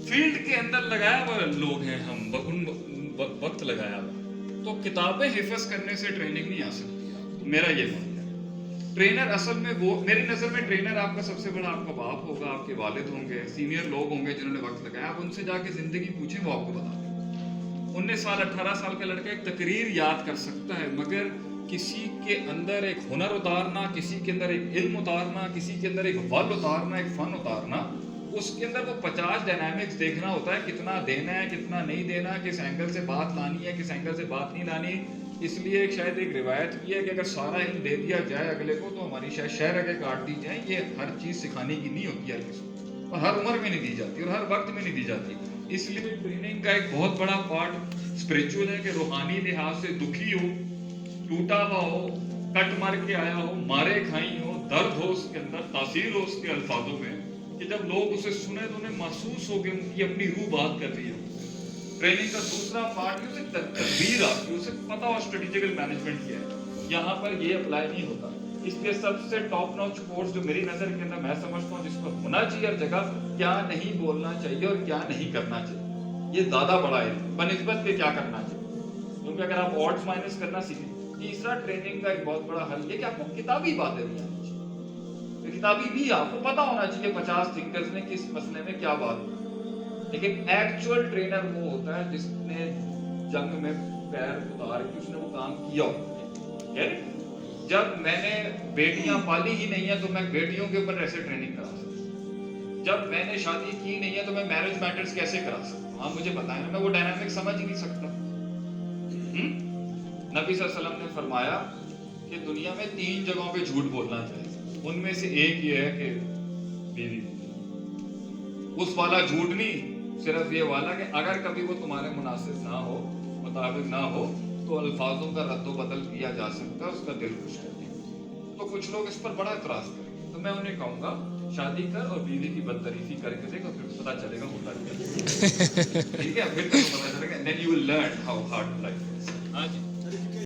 Field के अंदर लगाया हुआ लोग हैं हम, वक्त लगाया हुआ। तो किताबें हिफ्ज़ करने से ट्रेनिंग नहीं आ सकती, मेरा ये मानना है। ट्रेनर असल में वो, मेरी नज़र में ट्रेनर आपका सबसे बड़ा आपका बाप होगा, आपके वालिद होंगे, सीनियर लोग होंगे जिन्होंने वक्त लगाया। आप उनसे जाके ज़िंदगी पूछें, वो आपको बता दें। 19 साल 18 साल का लड़का एक तकरीर याद कर सकता है, मगर किसी के अंदर एक हुनर उतारना, किसी के अंदर एक इल्म उतारना, किसी के अंदर एक फल उतारना, एक फ़न उतारना, उसके अंदर वो 50 डायनामिक्स देखना होता है, कितना देना है, कितना नहीं देना, किस एंगल से बात लानी है, किस एंगल से बात नहीं लानी। इसलिए शायद एक रिवायत भी है कि अगर सारा इल्म दे दिया जाए अगले को तो हमारी शायद शहर आगे काट दी जाए। ये हर चीज़ सिखाने की नहीं होती है किसी को, और हर उम्र में नहीं दी जाती और हर वक्त में नहीं दी जाती। इसलिए ट्रेनिंग का एक बहुत बड़ा पार्ट स्पिरिचुअल है कि रूहानी लिहाज से दुखी हो, टूटा हुआ हो, कट मार के आया हो, मारे खाई हो, दर्द हो उसके अंदर, तासीर हो उसके अल्फाजों में, कि जब लोग उसे सुने तो उन्हें महसूस हो कि उनकी अपनी रूह बात कर रही है। ट्रेनिंग का दूसरा पार्ट है उसे तदबीर आती है, उसे पता हो स्ट्रेटेजिकल मैनेजमेंट क्या है। यहाँ पर ये अप्लाई नहीं होता। इसलिए सबसे टॉप नॉच कोर्स जो मेरी नज़र के अंदर मैं समझता हूँ जिस पर होना चाहिए हर जगह, क्या नहीं बोलना चाहिए और क्या नहीं करना चाहिए, ये ज़्यादा बड़ा है बनिस्बत के क्या करना चाहिए। क्योंकि अगर आप ऑड्स माइनस करना सीखें। तीसरा ट्रेनिंग का एक बहुत बड़ा हल ये कि आपको किताबी बातें नहीं आनी चाहिए। तो किताबी भी आपको पता होना चाहिए 50 थिंकर्स ने किस मसले में क्या बात की। लेकिन एक्चुअल ट्रेनर वो होता है जिसने जंग में पैर उतार के उसने वो काम किया होता है। जब मैंने बेटियां पाली ही नहीं है तो मैं बेटियों के ऊपर कैसे ट्रेनिंग करा सकता? जब मैंने शादी की नहीं है तो मैं मैरिज मैटर्स कैसे करा सकता हूँ? आप मुझे बताएं, मैं वो डायनामिक समझ ही नहीं सकता। नबी सल्लल्लाहु अलैहि वसल्लम ने फरमाया कि दुनिया में 3 जगहों पे झूठ बोलना चाहिए, उनमें से एक ये है कि बीवी, उस वाला झूठ नहीं, सिर्फ ये वाला कि अगर कभी वो तुम्हारे मुनासिब ना हो, मुताबिक ना हो, तो अल्फाजों का रद्द बदल किया जा सकता है, उसका दिल खुश कर दिया। तो कुछ लोग इस पर बड़ा इतराज करेंगे, तो मैं उन्हें कहूँगा शादी कर और बीवी की बदतरीफी करके देखो, फिर पता चलेगा होता क्या। ठीक है, फिर तो पता चलेगा, then you will learn how hard life is। हाँ जी।